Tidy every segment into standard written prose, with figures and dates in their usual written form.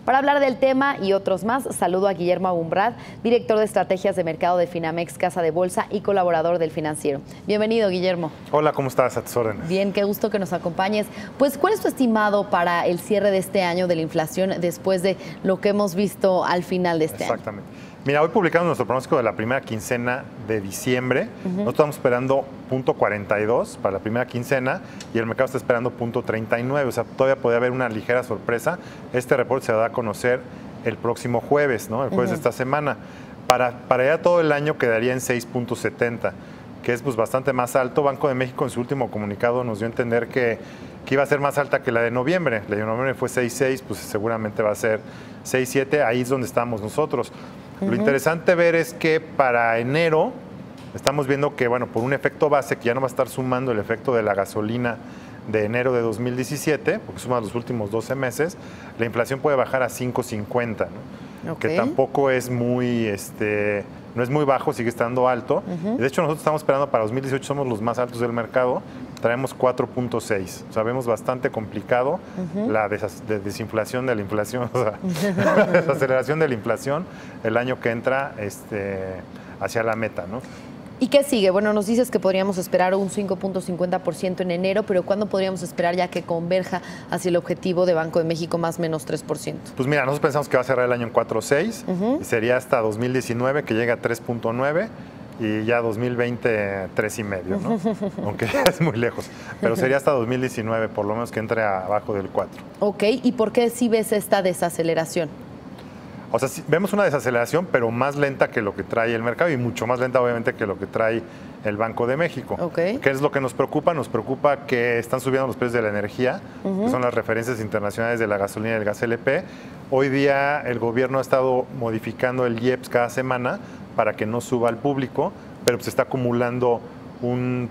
Para hablar del tema y otros más, saludo a Guillermo Abumrad, director de estrategias de mercado de Finamex Casa de Bolsa y colaborador del Financiero. Bienvenido, Guillermo. Hola, ¿cómo estás? A tus órdenes. Bien, qué gusto que nos acompañes. Pues, ¿cuál es tu estimado para el cierre de este año de la inflación después de lo que hemos visto al final de este año? Exactamente. Mira, hoy publicamos nuestro pronóstico de la primera quincena de diciembre. Nosotros estamos esperando 0.42 para la primera quincena y el mercado está esperando 0.39. O sea, todavía puede haber una ligera sorpresa. Este reporte se va a dar a conocer el próximo jueves, ¿no? El jueves de esta semana. Para ya todo el año quedaría en 6.70, que es pues bastante más alto. Banco de México en su último comunicado nos dio a entender que iba a ser más alta que la de noviembre. La de noviembre fue 6.6, pues seguramente va a ser 6.7. Ahí es donde estamos nosotros. Lo interesante ver es que para enero estamos viendo que, bueno, por un efecto base, que ya no va a estar sumando el efecto de la gasolina de enero de 2017, porque suma los últimos 12 meses, la inflación puede bajar a 5.50, ¿no? Que tampoco es muy, no es muy bajo, sigue estando alto. De hecho, nosotros estamos esperando para 2018, somos los más altos del mercado, traemos 4.6. O sea, vemos bastante complicado la desinflación de la inflación, o sea, la desaceleración de la inflación el año que entra hacia la meta, ¿no? ¿Y qué sigue? Bueno, nos dices que podríamos esperar un 5.50% en enero, pero ¿cuándo podríamos esperar ya que converja hacia el objetivo de Banco de México más o menos 3%? Pues mira, nosotros pensamos que va a cerrar el año en 4.6, y sería hasta 2019 que llega a 3.9 y ya 2020 3.5, ¿no? Aunque es muy lejos, pero sería hasta 2019 por lo menos que entre abajo del 4. Ok, ¿y por qué sí ves esta desaceleración? O sea, sí, vemos una desaceleración, pero más lenta que lo que trae el mercado y mucho más lenta, obviamente, que lo que trae el Banco de México. ¿Qué es lo que nos preocupa? Nos preocupa que están subiendo los precios de la energía, que son las referencias internacionales de la gasolina y el gas LP. Hoy día el gobierno ha estado modificando el IEPS cada semana para que no suba al público, pero pues está acumulando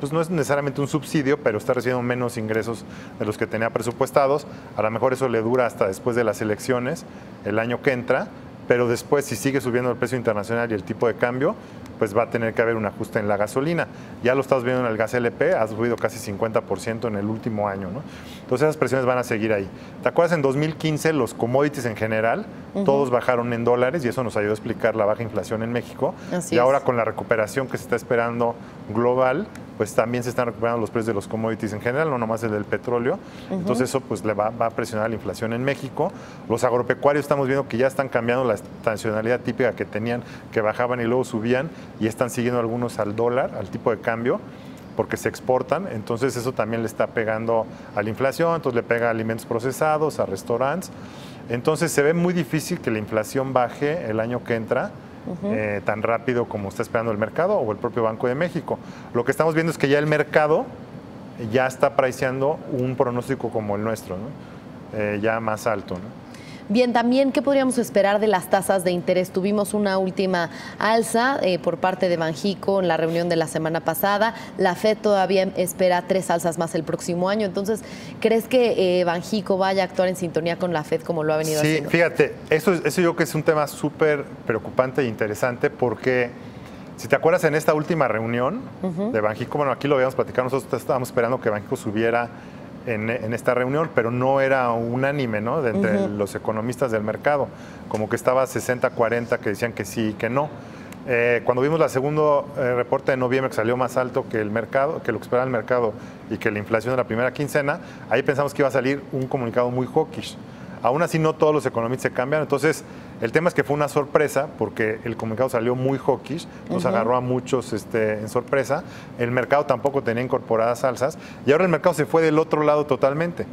pues no es necesariamente un subsidio, pero está recibiendo menos ingresos de los que tenía presupuestados. A lo mejor eso le dura hasta después de las elecciones, el año que entra. Pero después, si sigue subiendo el precio internacional y el tipo de cambio, pues va a tener que haber un ajuste en la gasolina. Ya lo estás viendo en el gas LP, ha subido casi 50% en el último año, ¿no? Entonces esas presiones van a seguir ahí. ¿Te acuerdas? En 2015 los commodities en general, todos bajaron en dólares y eso nos ayudó a explicar la baja inflación en México. Y ahora con la recuperación que se está esperando global, pues también se están recuperando los precios de los commodities en general, no nomás el del petróleo. Entonces eso pues le va a presionar la inflación en México. Los agropecuarios estamos viendo que ya están cambiando la estacionalidad típica que tenían, que bajaban y luego subían, y están siguiendo algunos al dólar, al tipo de cambio, porque se exportan. Entonces eso también le está pegando a la inflación, entonces le pega a alimentos procesados, a restaurantes. Entonces se ve muy difícil que la inflación baje el año que entra, tan rápido como está esperando el mercado o el propio Banco de México. Lo que estamos viendo es que ya el mercado ya está priceando un pronóstico como el nuestro, ¿no? Ya más alto, ¿no? Bien, también, ¿qué podríamos esperar de las tasas de interés? Tuvimos una última alza por parte de Banxico en la reunión de la semana pasada. La FED todavía espera 3 alzas más el próximo año. Entonces, ¿crees que Banxico vaya a actuar en sintonía con la FED como lo ha venido haciendo? Sí, fíjate, eso yo creo que es un tema súper preocupante e interesante porque, si te acuerdas, en esta última reunión de Banxico, bueno, aquí lo habíamos platicado, nosotros estábamos esperando que Banxico subiera en esta reunión, pero no era unánime, ¿no? De entre los economistas del mercado, como que estaba 60-40 que decían que sí y que no. Cuando vimos el segundo reporte de noviembre que salió más alto que el mercado, que lo que esperaba el mercado y que la inflación de la primera quincena, ahí pensamos que iba a salir un comunicado muy hawkish. Aún así no todos los economistas se cambian, entonces el tema es que fue una sorpresa porque el comunicado salió muy hawkish, nos agarró a muchos en sorpresa, el mercado tampoco tenía incorporadas alzas y ahora el mercado se fue del otro lado totalmente.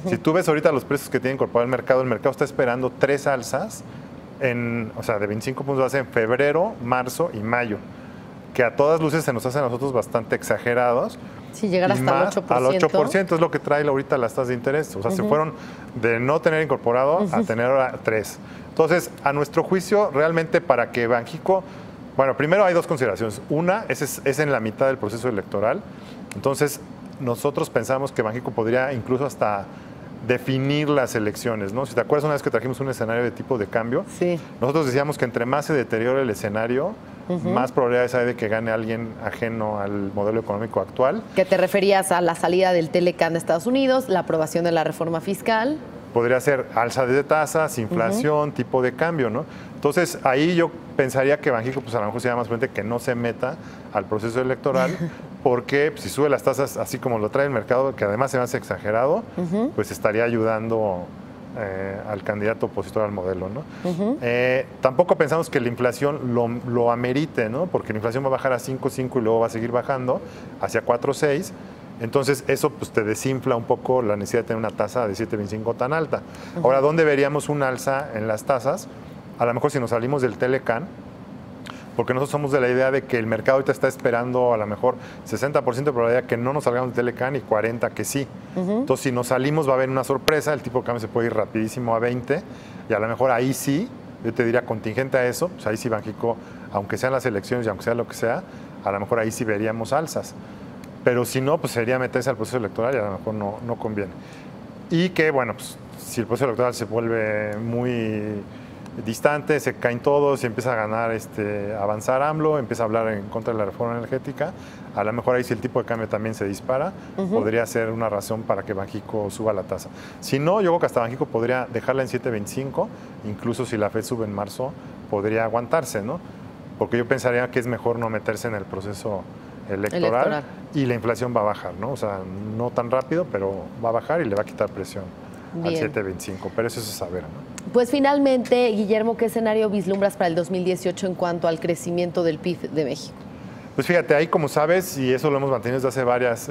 Si tú ves ahorita los precios que tiene incorporado el mercado está esperando 3 alzas, o sea, de 25 puntos base en febrero, marzo y mayo, que a todas luces se nos hacen a nosotros bastante exagerados. Sí, llegar hasta el 8%. Al 8% es lo que trae ahorita las tasas de interés. O sea, se fueron de no tener incorporado a tener ahora 3. Entonces, a nuestro juicio, realmente para que Banxico... Bueno, primero hay 2 consideraciones. Una es en la mitad del proceso electoral. Entonces, nosotros pensamos que Banxico podría incluso hasta definir las elecciones, ¿no? Si te acuerdas una vez que trajimos un escenario de tipo de cambio, nosotros decíamos que entre más se deteriore el escenario, más probabilidades hay de que gane alguien ajeno al modelo económico actual. ¿Que te referías a la salida del Telecan de Estados Unidos, la aprobación de la reforma fiscal? podría ser alza de tasas, inflación, tipo de cambio, ¿no? Entonces, ahí yo pensaría que Banxico, pues a lo mejor sería más prudente que no se meta al proceso electoral, porque pues, si sube las tasas así como lo trae el mercado, que además se me hace exagerado, pues estaría ayudando al candidato opositor al modelo, ¿no? Tampoco pensamos que la inflación lo amerite, ¿no? Porque la inflación va a bajar a 5.5 y luego va a seguir bajando hacia 4.6. Entonces, eso pues, te desinfla un poco la necesidad de tener una tasa de 7.25 tan alta. Ahora, ¿dónde veríamos un alza en las tasas? A lo mejor si nos salimos del Telecan, porque nosotros somos de la idea de que el mercado ahorita está esperando a lo mejor 60% de probabilidad que no nos salgamos del Telecan y 40% que sí. Entonces, si nos salimos va a haber una sorpresa, el tipo de cambio se puede ir rapidísimo a 20 y a lo mejor ahí sí, yo te diría contingente a eso, pues ahí sí Banxico, aunque sean las elecciones y aunque sea lo que sea, a lo mejor ahí sí veríamos alzas. Pero si no, pues sería meterse al proceso electoral y a lo mejor no conviene. Y que, bueno, pues si el proceso electoral se vuelve muy distante, se caen todos y empieza a ganar, avanzar AMLO, empieza a hablar en contra de la reforma energética, a lo mejor ahí si el tipo de cambio también se dispara, podría ser una razón para que Banxico suba la tasa. Si no, yo creo que hasta Banxico podría dejarla en 7.25, incluso si la FED sube en marzo, podría aguantarse, ¿no? Porque yo pensaría que es mejor no meterse en el proceso electoral y la inflación va a bajar, ¿no? O sea, no tan rápido, pero va a bajar y le va a quitar presión al 7.25, pero eso es saber, ¿no? Pues finalmente, Guillermo, ¿qué escenario vislumbras para el 2018 en cuanto al crecimiento del PIB de México? Pues fíjate, ahí como sabes, y eso lo hemos mantenido desde hace varios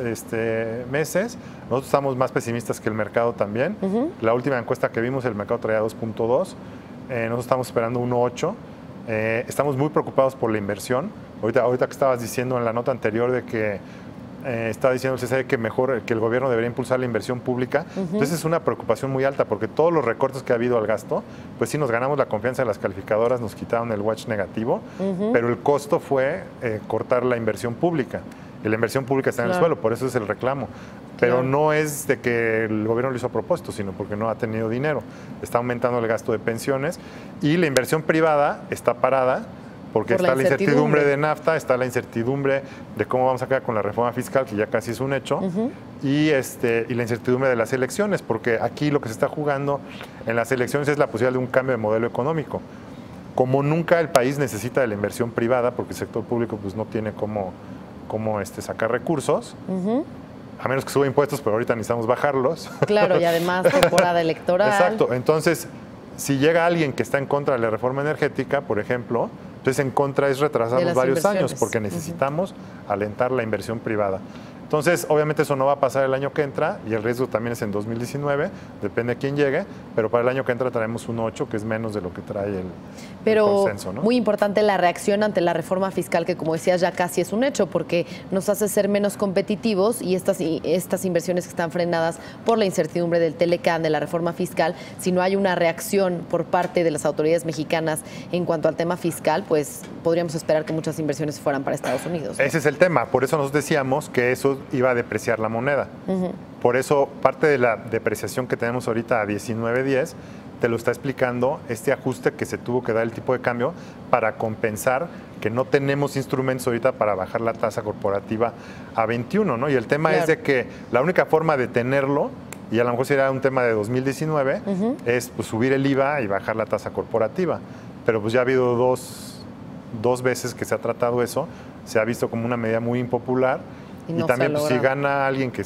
meses, nosotros estamos más pesimistas que el mercado también. La última encuesta que vimos, el mercado traía 2.2, nosotros estamos esperando 1.8. Estamos muy preocupados por la inversión. Ahorita que estabas diciendo en la nota anterior de que estaba diciendo el CCE que mejor que el gobierno debería impulsar la inversión pública. Entonces es una preocupación muy alta porque todos los recortes que ha habido al gasto, pues sí nos ganamos la confianza de las calificadoras, nos quitaron el watch negativo, pero el costo fue cortar la inversión pública. Y la inversión pública está en el suelo, por eso es el reclamo. Pero no es de que el gobierno lo hizo a propósito, sino porque no ha tenido dinero. Está aumentando el gasto de pensiones y la inversión privada está parada porque está la incertidumbre de NAFTA, está la incertidumbre de cómo vamos a quedar con la reforma fiscal, que ya casi es un hecho, y la incertidumbre de las elecciones, porque aquí lo que se está jugando en las elecciones es la posibilidad de un cambio de modelo económico. Como nunca el país necesita de la inversión privada, porque el sector público pues, no tiene cómo sacar recursos, a menos que suba impuestos, pero ahorita necesitamos bajarlos. Claro, y además temporada electoral. Exacto, entonces, si llega alguien que está en contra de la reforma energética, por ejemplo, entonces en contra es retrasarnos varios años, porque necesitamos alentar la inversión privada. Entonces, obviamente eso no va a pasar el año que entra y el riesgo también es en 2019, depende de quién llegue, pero para el año que entra traemos un 8, que es menos de lo que trae el consenso, ¿no? Muy importante la reacción ante la reforma fiscal, que como decías ya casi es un hecho, porque nos hace ser menos competitivos y estas inversiones que están frenadas por la incertidumbre del Telecan, de la reforma fiscal, si no hay una reacción por parte de las autoridades mexicanas en cuanto al tema fiscal, pues podríamos esperar que muchas inversiones fueran para Estados Unidos, ¿no? Ese es el tema, por eso nos decíamos que eso iba a depreciar la moneda. Por eso, parte de la depreciación que tenemos ahorita a 19.10 te lo está explicando este ajuste que se tuvo que dar el tipo de cambio para compensar que no tenemos instrumentos ahorita para bajar la tasa corporativa a 21, ¿no? Y el tema es de que la única forma de tenerlo, y a lo mejor sería un tema de 2019, es pues, subir el IVA y bajar la tasa corporativa. Pero pues ya ha habido dos veces que se ha tratado eso, se ha visto como una medida muy impopular. Y también pues, si gana alguien que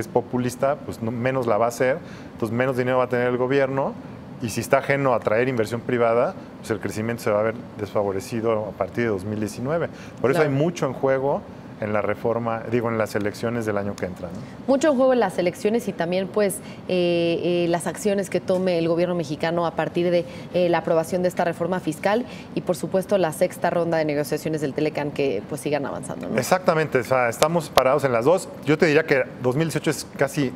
es populista, pues menos la va a hacer, entonces menos dinero va a tener el gobierno, y si está ajeno a traer inversión privada, pues el crecimiento se va a ver desfavorecido a partir de 2019. Por eso hay mucho en juego en la reforma, en las elecciones del año que entra, ¿no? Mucho en juego en las elecciones y también pues las acciones que tome el gobierno mexicano a partir de la aprobación de esta reforma fiscal y por supuesto la sexta ronda de negociaciones del Telecan que pues sigan avanzando, ¿no? Exactamente, o sea, estamos parados en las dos. Yo te diría que 2018 es casi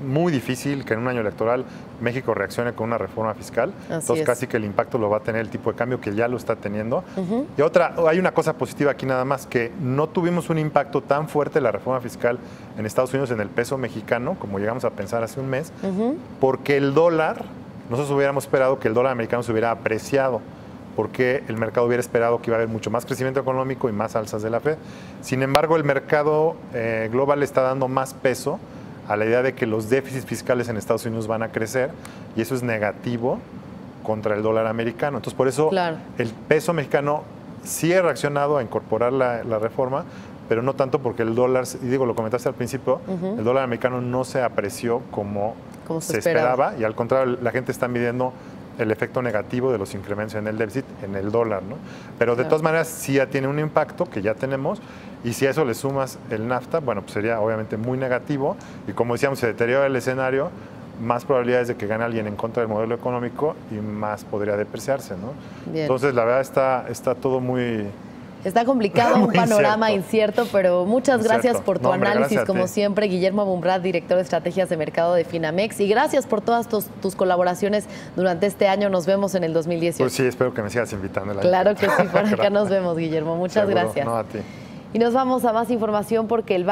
muy difícil que en un año electoral México reaccione con una reforma fiscal. Entonces casi que el impacto lo va a tener el tipo de cambio que ya lo está teniendo. Y hay una cosa positiva aquí nada más, que no tuvimos un impacto tan fuerte de la reforma fiscal en Estados Unidos en el peso mexicano, como llegamos a pensar hace un mes, porque el dólar, nosotros hubiéramos esperado que el dólar americano se hubiera apreciado, porque el mercado hubiera esperado que iba a haber mucho más crecimiento económico y más alzas de la FED. Sin embargo, el mercado global está dando más peso a la idea de que los déficits fiscales en Estados Unidos van a crecer y eso es negativo contra el dólar americano. Entonces, por eso el peso mexicano sí ha reaccionado a incorporar la reforma, pero no tanto porque el dólar, y digo, lo comentaste al principio, el dólar americano no se apreció como se esperaba y al contrario, la gente está midiendo el efecto negativo de los incrementos en el déficit en el dólar, ¿no? Pero de todas maneras sí ya tiene un impacto que ya tenemos y si a eso le sumas el NAFTA, bueno, pues sería obviamente muy negativo y como decíamos, se deteriora el escenario, más probabilidades de que gane alguien en contra del modelo económico y más podría depreciarse, ¿no? Bien. Entonces, la verdad está todo muy... Está complicado, un panorama incierto, pero muchas gracias por tu análisis, como siempre. Guillermo Abumrad, director de estrategias de mercado de Finamex. Y gracias por todas tus colaboraciones durante este año. Nos vemos en el 2018. Pues sí, espero que me sigas invitando. Claro que sí, por acá nos vemos, Guillermo. Muchas gracias. No, a ti. Y nos vamos a más información porque el